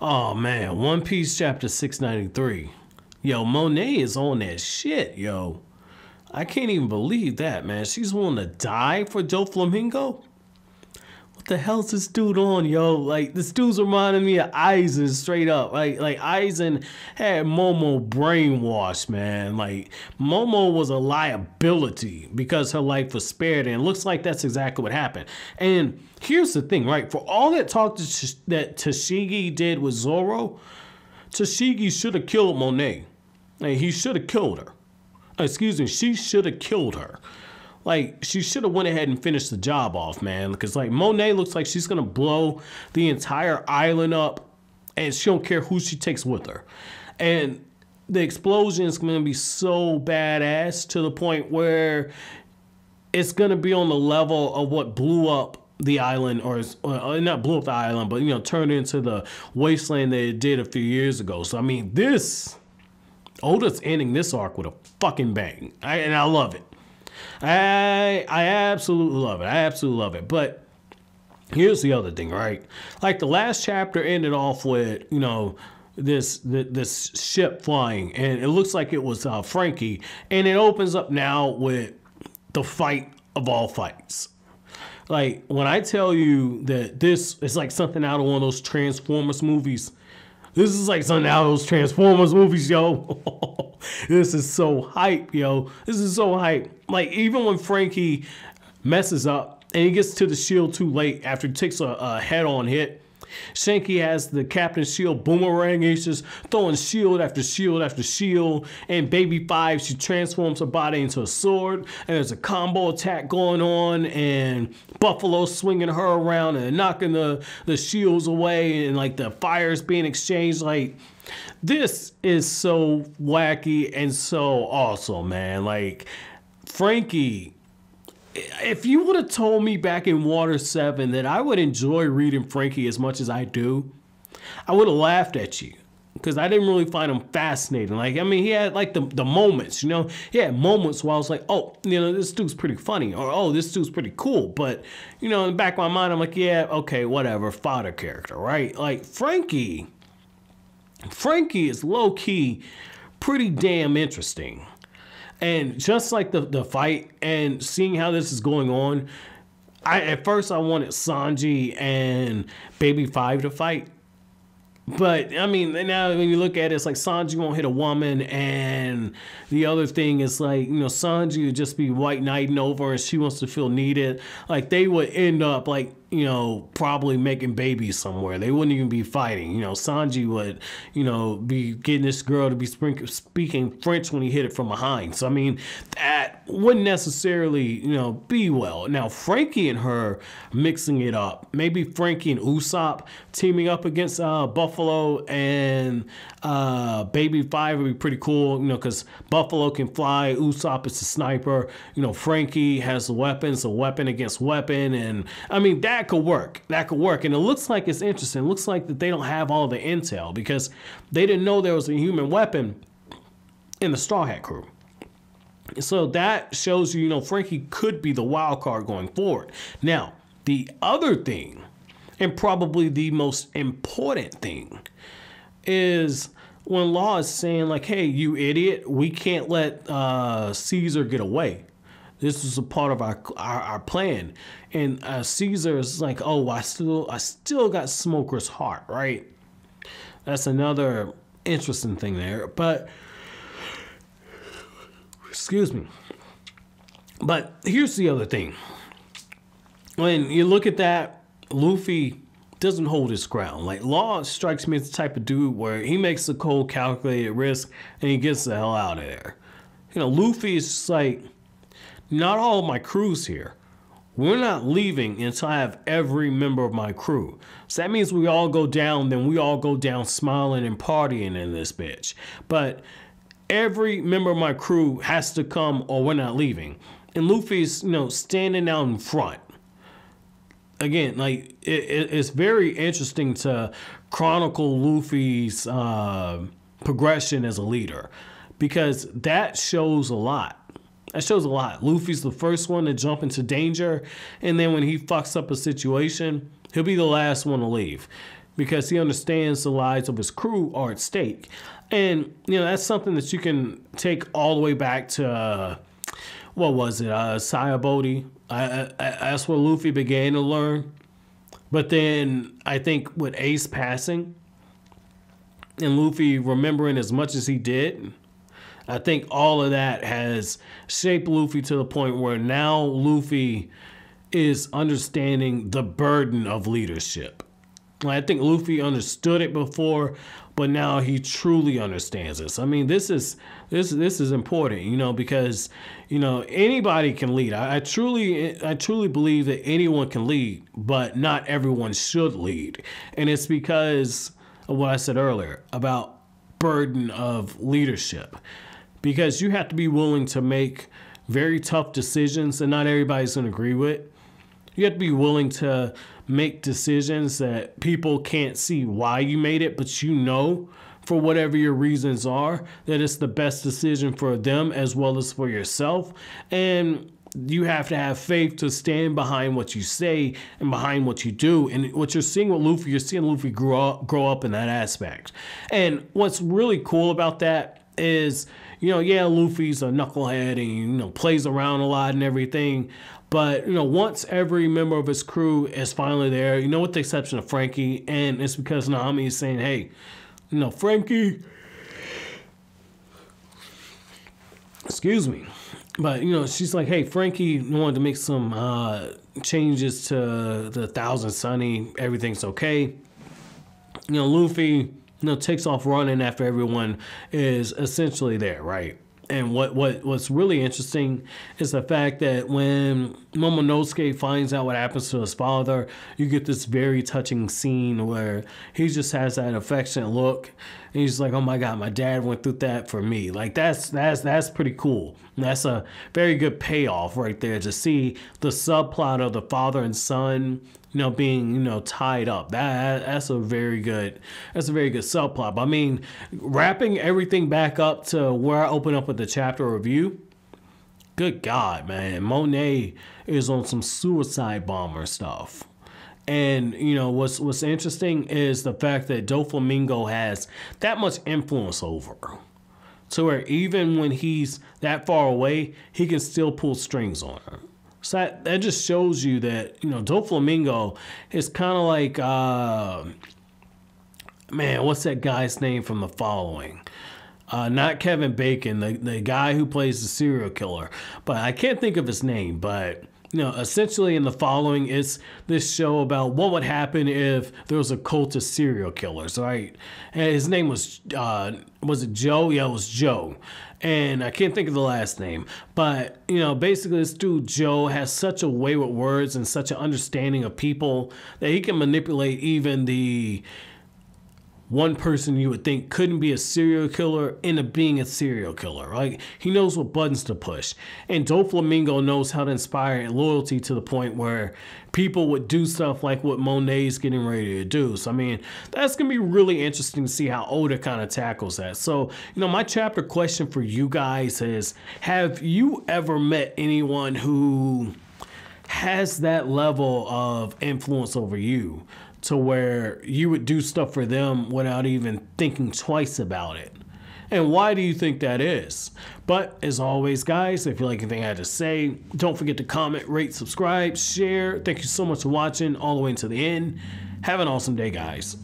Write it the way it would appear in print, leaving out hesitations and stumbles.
Oh man, One Piece chapter 693. Yo, Monet is on that shit, yo. I can't even believe that, man. She's willing to die for Doflamingo? What the hell's this dude on, yo? Like, this dude's reminding me of Aizen straight up. Like Aizen had Momo brainwashed, man. Like, Momo was a liability because her life was spared, and it looks like that's exactly what happened. And here's the thing, right? For all that talk that Tashigi did with Zoro, Tashigi should have killed Monet. Like, he should have killed her. Excuse me, she should have killed her. Like, she should have went ahead and finished the job off, man. Because, like, Monet looks like she's going to blow the entire island up. And she don't care who she takes with her. And the explosion is going to be so badass to the point where it's going to be on the level of what blew up the island. Or not blew up the island, but, you know, turned into the wasteland that it did a few years ago. So, I mean, Oda's ending this arc with a fucking bang. And I love it. I absolutely love it. I absolutely love it. But here's the other thing, right? Like, the last chapter ended off with, you know, this ship flying, and it looks like it was Franky, and it opens up now with the fight of all fights. Like, when I tell you that this is like something out of one of those Transformers movies, this is like something out of those Transformers movies, yo. This is so hype, yo. This is so hype. Like, even when Franky messes up and he gets to the shield too late after he takes a head-on hit, Shanky has the Captain's Shield boomerang. He's just throwing shield after shield after shield. And Baby 5, she transforms her body into a sword. And there's a combo attack going on. And Buffalo swinging her around and knocking the shields away. And, like, the fire's being exchanged. Like, this is so wacky and so awesome, man. Like, Franky, if you would have told me back in Water 7 that I would enjoy reading Franky as much as I do, I would have laughed at you because I didn't really find him fascinating. Like, I mean, he had like the moments, you know, he had moments where I was like, oh, you know, this dude's pretty funny, or oh, this dude's pretty cool. But, you know, in the back of my mind, I'm like, yeah, okay, whatever, fodder character, right? Like, Franky is low key pretty damn interesting. And just like the fight and seeing how this is going on, at first I wanted Sanji and Baby 5 to fight. But, I mean, now when you look at it, it's like Sanji won't hit a woman, and the other thing is, like, you know, Sanji would just be white knighting over and she wants to feel needed. Like, they would end up, like, you know, probably making babies somewhere. They wouldn't even be fighting. You know, Sanji would, you know, be getting this girl to be speaking French when he hit it from behind. So, I mean, that wouldn't necessarily, you know, be well. Now, Franky and her mixing it up. Maybe Franky and Usopp teaming up against Buffalo and Baby 5 would be pretty cool, you know, because Buffalo can fly, Usopp is a sniper, you know, Franky has the weapons, a weapon against weapon, and I mean, that could work. That could work. And it looks like it's interesting. It looks like that they don't have all the intel because they didn't know there was a human weapon in the Straw Hat crew. So that shows you, you know, Franky could be the wild card going forward. Now, the other thing, and probably the most important thing, is when Law is saying, like, hey, you idiot, we can't let Caesar get away. This is a part of our plan. And Caesar is like, oh, I still got Smoker's heart, right? That's another interesting thing there. But, excuse me. But here's the other thing. When you look at that, Luffy doesn't hold his ground. Like, Law strikes me as the type of dude where he makes a cold, calculated risk and he gets the hell out of there. You know, Luffy is just like, not all of my crew's here. We're not leaving until I have every member of my crew. So that means we all go down, then we all go down smiling and partying in this bitch. But every member of my crew has to come or we're not leaving. And Luffy's, you know, standing out in front. Again, like, it's very interesting to chronicle Luffy's progression as a leader because that shows a lot. That shows a lot. Luffy's the first one to jump into danger, and then when he fucks up a situation, he'll be the last one to leave. because he understands the lives of his crew are at stake. And, you know, that's something that you can take all the way back to, what was it, Sayabodi. That's where Luffy began to learn. But then I think with Ace passing and Luffy remembering as much as he did, I think all of that has shaped Luffy to the point where now Luffy is understanding the burden of leadership. I think Luffy understood it before, but now he truly understands this. I mean, this is important, you know, because, you know, anybody can lead. I truly believe that anyone can lead, but not everyone should lead. And it's because of what I said earlier about burden of leadership. Because you have to be willing to make very tough decisions that not everybody's going to agree with. You have to be willing to make decisions that people can't see why you made it, but you know, for whatever your reasons are, that it's the best decision for them as well as for yourself. And you have to have faith to stand behind what you say and behind what you do. And what you're seeing with Luffy, you're seeing Luffy grow up in that aspect. And what's really cool about that is, you know, yeah, Luffy's a knucklehead and, you know, plays around a lot and everything. But, you know, once every member of his crew is finally there, you know, with the exception of Franky, and it's because Nami is saying, hey, you know, Franky, excuse me. But, you know, she's like, hey, Franky wanted to make some changes to the Thousand Sunny. Everything's okay. You know, Luffy, you know, takes off running after everyone is essentially there, right? And what's really interesting is the fact that when Momonosuke finds out what happens to his father, you get this very touching scene where he just has that affectionate look. And he's like, oh my God, my dad went through that for me. Like that's pretty cool. And that's a very good payoff right there to see the subplot of the father and son, you know, being, you know, tied up. That's a very good subplot. But I mean, wrapping everything back up to where I open up with the chapter review. Good God, man, Monet is on some suicide bomber stuff. And, you know, what's interesting is the fact that Doflamingo has that much influence over her. To where even when he's that far away, he can still pull strings on her. So that just shows you that, you know, Doflamingo is kind of like, man, what's that guy's name from The Following? Not Kevin Bacon, the guy who plays the serial killer. But I can't think of his name, but... You know, essentially in The Following, it's this show about what would happen if there was a cult of serial killers, right? And his name was it Joe? Yeah, it was Joe. And I can't think of the last name. But, you know, basically this dude, Joe, has such a way with words and such an understanding of people that he can manipulate even the one person you would think couldn't be a serial killer into being a serial killer, right? He knows what buttons to push. And Doflamingo knows how to inspire loyalty to the point where people would do stuff like what Monet is getting ready to do. So, I mean, that's going to be really interesting to see how Oda kind of tackles that. So, you know, my chapter question for you guys is, have you ever met anyone who has that level of influence over you, to where you would do stuff for them without even thinking twice about it? And why do you think that is? But as always, guys, if you like anything I had to say, don't forget to comment, rate, subscribe, share. Thank you so much for watching all the way until the end. Have an awesome day, guys.